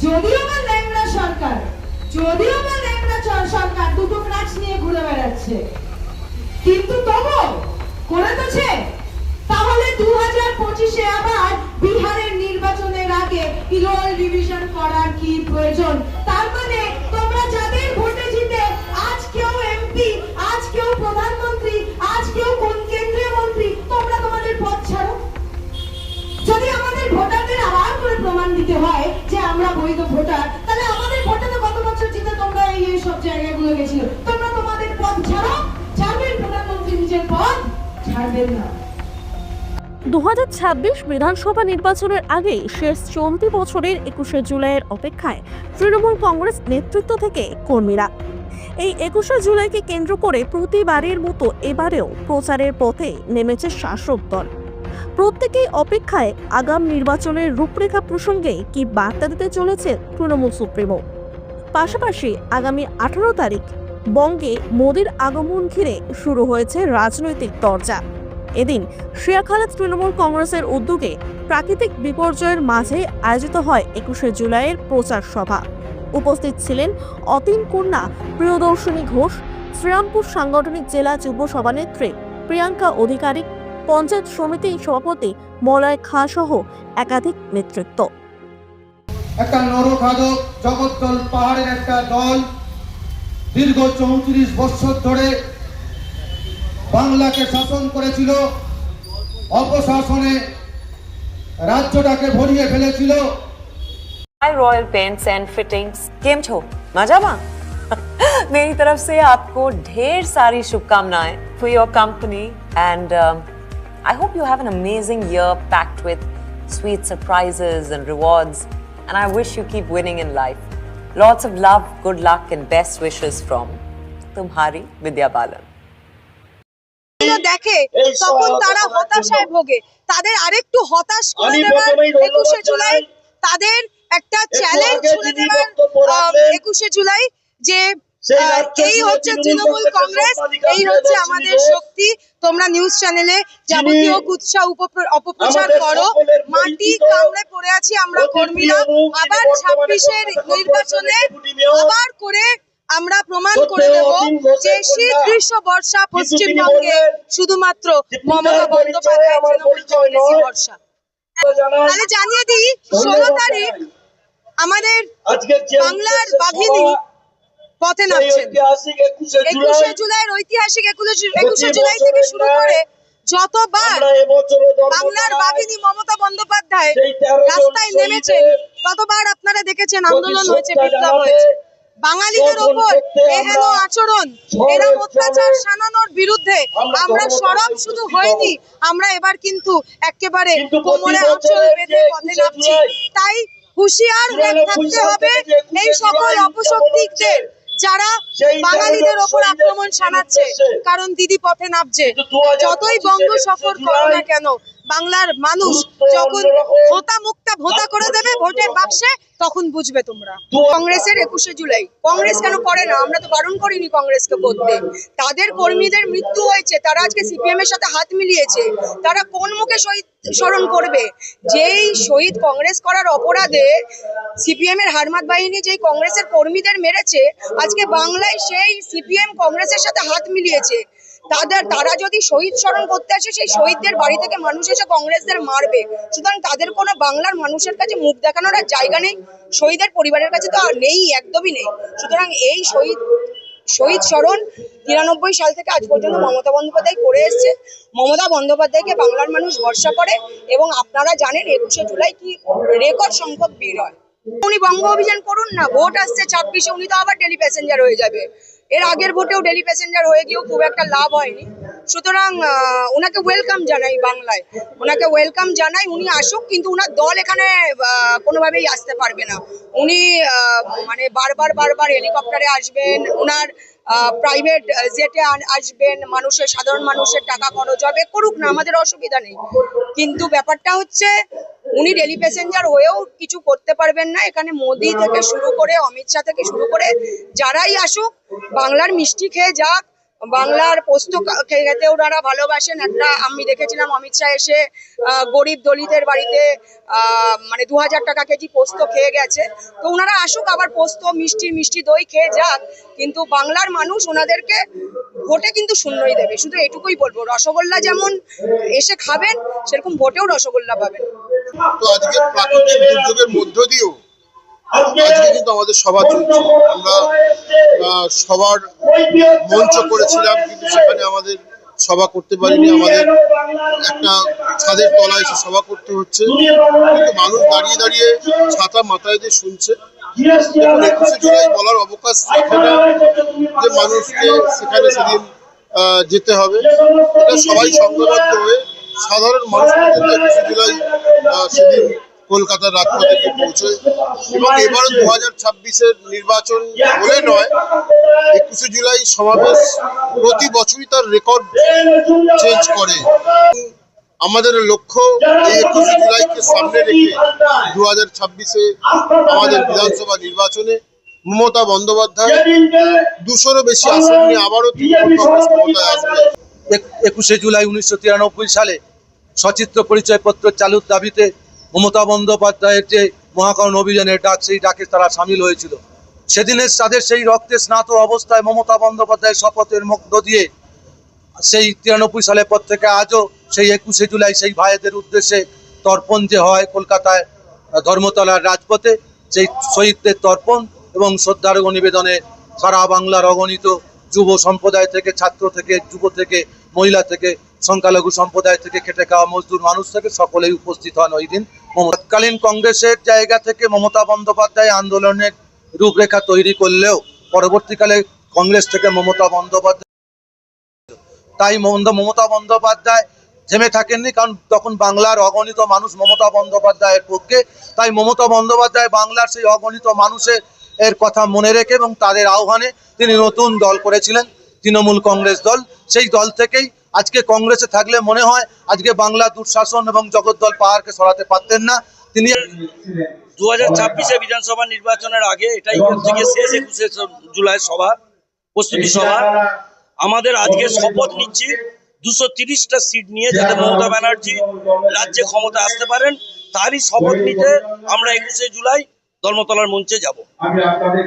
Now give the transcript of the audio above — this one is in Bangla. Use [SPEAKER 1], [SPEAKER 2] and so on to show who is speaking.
[SPEAKER 1] যদিও বা ল্যাংড়া সরকার, যদিও বা ল্যাংড়া সরকার দুটো ক্রাচ নিয়ে ঘুরে বেড়াচ্ছে, কিন্তু তবু করে তোছে। তাহলে 2025-এ আবার বিহারের নির্বাচনের আগে রোল রিভিশন করার কি প্রয়োজন? তার মানে তোমরা যাদের ভোটে জিতে আজ কেউ এমপি, আজ কেউ প্রধানমন্ত্রী, আজ কেউ কোন কেন্দ্রীয় মন্ত্রী, তোমরা তোমাদের পথ ছাড়ো। যদি আমাদের ভোটারদের আবার করে প্রমাণ দিতে হয় যে আমরা বৈধ ভোটার, তাহলে আমাদের ভোটে তো গত বছর জিতে তোমরা এই সব জায়গাগুলো গেছিল। তোমরা তোমাদের পথ ছাড়ো, ছাড়বেন প্রধানমন্ত্রী নিজের পথ ছাড়বেন না।
[SPEAKER 2] 2026 বিধানসভা নির্বাচনের আগে শেষ চলতি বছরের 21শে জুলাইয়ের অপেক্ষায় তৃণমূল কংগ্রেস নেতৃত্ব থেকে কর্মীরা। এই 21শে জুলাইকে কেন্দ্র করে প্রতিবারের মতো এবারেও প্রচারের পথে নেমেছে শাসক দল। প্রত্যেকেই অপেক্ষায় আগাম নির্বাচনের রূপরেখা প্রসঙ্গে কি বার্তা দিতে চলেছে তৃণমূল সুপ্রিমো। পাশাপাশি আগামী 18 তারিখ বঙ্গে মোদির আগমন ঘিরে শুরু হয়েছে রাজনৈতিক চর্চা। এদিন শিয়াখালী তৃণমূল কংগ্রেসের উদ্যোগে প্রাকৃতিক বিপর্যয়ের মাঝে আয়োজিত হয় 21শে জুলাইয়ের প্রচার সভা। উপস্থিত ছিলেন অতীন কন্যা, প্রিয়দর্শিনী ঘোষ, শ্রীরামপুর সাংগঠনিক জেলা যুব সভানেত্রী প্রিয়াঙ্কা অধিকারী, পঞ্চায়েত সমিতি সভাপতি মলয় খাঁ সহ একাধিক নেতৃত্ব।
[SPEAKER 3] একটা নরখাদক জগদ্দল পাহাড়ের একটা দল দীর্ঘ 34 বছর ধরে বাংলাকে শাসন করেছিল, অপশাসনে রাজ্যটাকে ভরিয়ে ফেলেছিল।
[SPEAKER 4] रॉयल पेंट्स एंड फिटिंग्स केम छो मजामा मेरी तरफ से आपको ढेर सारी शुभकामनाएं for your company and I hope you have an amazing year packed with sweet surprises and rewards and I wish you keep winning in life lots of love good luck and best wishes from तुम्हारी विद्या बालन।
[SPEAKER 5] দেখে তখন তারা হতাশায় ভোগে, তাদের আরেকটু হতাশ করে দেওয়ার 21শে জুলাই তাদের একটা চ্যালেঞ্জ ছুড়ে দেওয়ার 21শে জুলাই যে এই হচ্ছে তৃণমূল কংগ্রেস, এই হচ্ছে আমাদের শক্তি। তোমরা নিউজ চ্যানেলে যাবতীয় কুৎসা অপপ্রচার করো, মাটি কামড়ে পড়ে আছি আমরা কর্মীরা। আবার 26-এর নির্বাচনে আবার করে আমরা প্রমাণ করে দেব যে শীত গ্রীষ্ম বর্ষা পশ্চিমবঙ্গে শুধুমাত্র মমতা বন্দ্যোপাধ্যায় তৃণমূল কংগ্রেসই ভরসা। তাহলে জানিয়ে দিই 16 তারিখ আমাদের বাংলার বাঘিনী পথে নামছেন। 21শে জুলাইয়ের ঐতিহাসিক 21শে জুলাই থেকে শুরু করে যতবার বাংলার বাঘিনী মমতা বন্দ্যোপাধ্যায় রাস্তায় নেমেছেন ততবার আপনারা দেখেছেন আন্দোলন হয়েছে, বিপ্লব হয়েছে। বাঙালিদের ওপর এহেন আচরণ, এরকম অত্যাচার শানানোর বিরুদ্ধে আমরা সরব শুধু হয়নি, আমরা এবার কিন্তু একেবারে কোমরে আঁচল বেঁধে পথে নামছি। তাই হুঁশিয়ার হয়ে থাকতে হবে এই সকল অপশক্তিদের যারা বাঙালিদের ওপর আক্রমণ শানাচ্ছে, কারণ দিদি পথে নামছে। যতই বঙ্গ সফর করো না কেন, বাংলার মানুষ যখন ভোতা মুক্তা ভোতা করে দেবে ভোটের বাক্সে, তখন বুঝবে তোমরা। কংগ্রেসের 21শে জুলাই কংগ্রেস কেন করে না? আমরা তো বারণ করিনি কংগ্রেসকে করতে। তাদের কর্মীদের মৃত্যু হয়েছে, তারা আজকে সিপিএম এর সাথে হাত মিলিয়েছে, তারা কোন মুখে শহীদ স্মরণ করবে? যেই শহীদ কংগ্রেস করার অপরাধে সিপিএম এর হারমাত বাহিনী যেই কংগ্রেসের কর্মীদের মেরেছে, আজকে বাংলায় সেই সিপিএম কংগ্রেসের সাথে হাত মিলিয়েছে। তারা যদি শহীদ স্মরণ করতে আসে, সেই শহীদদের বাড়ি থেকে মানুষ এসে কংগ্রেসদের মারবে। সুতরাং তাদের কোনো বাংলার মানুষের কাছে মুখ দেখানোর আর জায়গা নেই, শহীদের পরিবারের কাছে তো আর নেই, একদমই নেই। সুতরাং এই শহীদ স্মরণ 93 সাল থেকে আজ পর্যন্ত মমতা বন্দ্যোপাধ্যায় করে এসছে। মমতা বন্দ্যোপাধ্যায়কে বাংলার মানুষ ভরসা করে এবং আপনারা জানেন 21শে জুলাই কি রেকর্ড সংখ্যক ভিড় হয়। উনি বঙ্গ অভিযান করুন না, ভোট আসছে 26-এ, উনি তো আবার ডেলি প্যাসেঞ্জার হয়ে যাবে। এর আগের ভোটেও ডেলি প্যাসেঞ্জার হয়ে গিয়েও খুব একটা লাভ হয়নি। সুতরাং ওনাকে ওয়েলকাম জানাই, বাংলায় ওনাকে ওয়েলকাম জানাই। উনি আসুক, কিন্তু ওনার দল এখানে কোনোভাবেই আসতে পারবে না। উনি মানে বারবার হেলিকপ্টারে আসবেন, ওনার প্রাইভেট জেটে আসবেন, সাধারণ মানুষের টাকা খরচ হবে, করুক না, আমাদের অসুবিধা নেই। কিন্তু ব্যাপারটা হচ্ছে উনি ডেলি প্যাসেঞ্জার হয়েও কিছু করতে পারবেন না। এখানে মোদি থেকে শুরু করে অমিত শাহ থেকে শুরু করে যারাই আসুক, বাংলার মিষ্টি খেয়ে যাক, বাংলার পোস্ত খেতে ওনারা ভালোবাসেন। একটা আমি দেখেছিলাম অমিত শাহ এসে গরিব দলিতের বাড়িতে মানে 2000 টাকা কেজি পোস্ত খেয়ে গেছে। তো ওনারা আসুক, আবার পোস্ত মিষ্টি দই খেয়ে যাক, কিন্তু বাংলার মানুষ ওনাদেরকে ভোটে কিন্তু শূন্যই দেবে। শুধু এটুকুই বলবো, রসগোল্লা যেমন এসে খাবেন সেরকম ভোটেও রসগোল্লা পাবেন।
[SPEAKER 6] তো আজকে প্রাকৃতিক দুর্যোগের মধ্য দিয়েও আজকে কিন্তু আমাদের সভা চলছে। আমরা সবার মঞ্চ করেছিলাম, কিন্তু সেখানে আমাদের সভা করতে পারিনি। আমাদের একটা ছাদের তলায় এসে সভা করতে হচ্ছে, কিন্তু মানুষ দাঁড়িয়ে দাঁড়িয়ে ছাতা মাথায় দিয়ে শুনছে। দেখুন, 21শে জুলাই বলার অবকাশ রাখে না যে মানুষকে সেখানে সেদিন যেতে হবে। এটা সবাই সংঘবদ্ধ হয়ে সাধারণ মানুষ পর্যন্ত 21শে জুলাই সেদিন কলকাতার রাজপথে গিয়ে পৌঁছয়। এবং এবারও 2026-এর নির্বাচন বলে নয়, 21শে জুলাই সমাবেশ প্রতি বছরই তার রেকর্ড চেঞ্জ করে। আমাদের লক্ষ্য এই 21শে জুলাইকে সামনে রেখে 2026-এ আমাদের বিধানসভা নির্বাচনে মমতা বন্দ্যোপাধ্যায় 200-রও বেশি আসন নিয়ে আবারও তৃণমূল কংগ্রেস ক্ষমতায় আসবে।
[SPEAKER 7] 21শে জুলাই 1993 সালে সচিত্র পরিচয়পত্র চালুর দাবিতে মমতা বন্দ্যোপাধ্যায়ের যে মহাকরণ অভিযানের ডাক, সেই ডাকে তারা সামিল হয়েছিল। সেদিনের তাদের সেই রক্তে স্নাত অবস্থায় মমতা বন্দ্যোপাধ্যায়ের শপথের মধ্য দিয়ে সেই 93 সালের পর থেকে আজও সেই 21শে জুলাই সেই ভাইদের উদ্দেশ্যে তর্পণ যে হয় কলকাতায় ধর্মতলার রাজপথে, সেই শহীদদের তর্পণ এবং শ্রদ্ধার্ঘ্য নিবেদনে সারা বাংলার অগণিত যুব সম্প্রদায় থেকে, ছাত্র থেকে, যুব থেকে, মহিলা থেকে, সংখ্যালঘু সম্প্রদায় থেকে, খেটে খাওয়া মজদুর মানুষ থেকে সকলেই উপস্থিত হন ওই দিন। তৎকালীন কংগ্রেসের জায়গা থেকে মমতা বন্দ্যোপাধ্যায় আন্দোলনের রূপরেখা তৈরি করলেও পরবর্তীকালে কংগ্রেস থেকে মমতা বন্দ্যোপাধ্যায়, তাই মমতা বন্দ্যোপাধ্যায় থেমে থাকেননি, কারণ তখন বাংলার অগণিত মানুষ মমতা বন্দ্যোপাধ্যায়ের পক্ষে। তাই মমতা বন্দ্যোপাধ্যায় বাংলার সেই অগণিত মানুষের কথা মনে রেখে এবং তাদের আহ্বানে তিনি নতুন দল করেছিলেন, তৃণমূল কংগ্রেস দল। সেই দল থেকেই আজকে কংগ্রেসে থাকলে মনে হয় আজকে বাংলা দুঃশাসন এবং জগদ্দল পাহাড়কে সরাতে পারতেন না তিনি।
[SPEAKER 8] 2026-এ বিধানসভা নির্বাচনের আগে এটাই থেকে শেষ 21শে জুলাই সভা, প্রস্তুতি সভা। আমাদের আজকে শপথ নিচ্ছি 230টা সিট নিয়ে, যাতে মমতা ব্যানার্জি রাজ্যে ক্ষমতা আসতে পারেন, তারই শপথ নিতে আমরা 21শে জুলাই ধর্মতলার মঞ্চে যাব।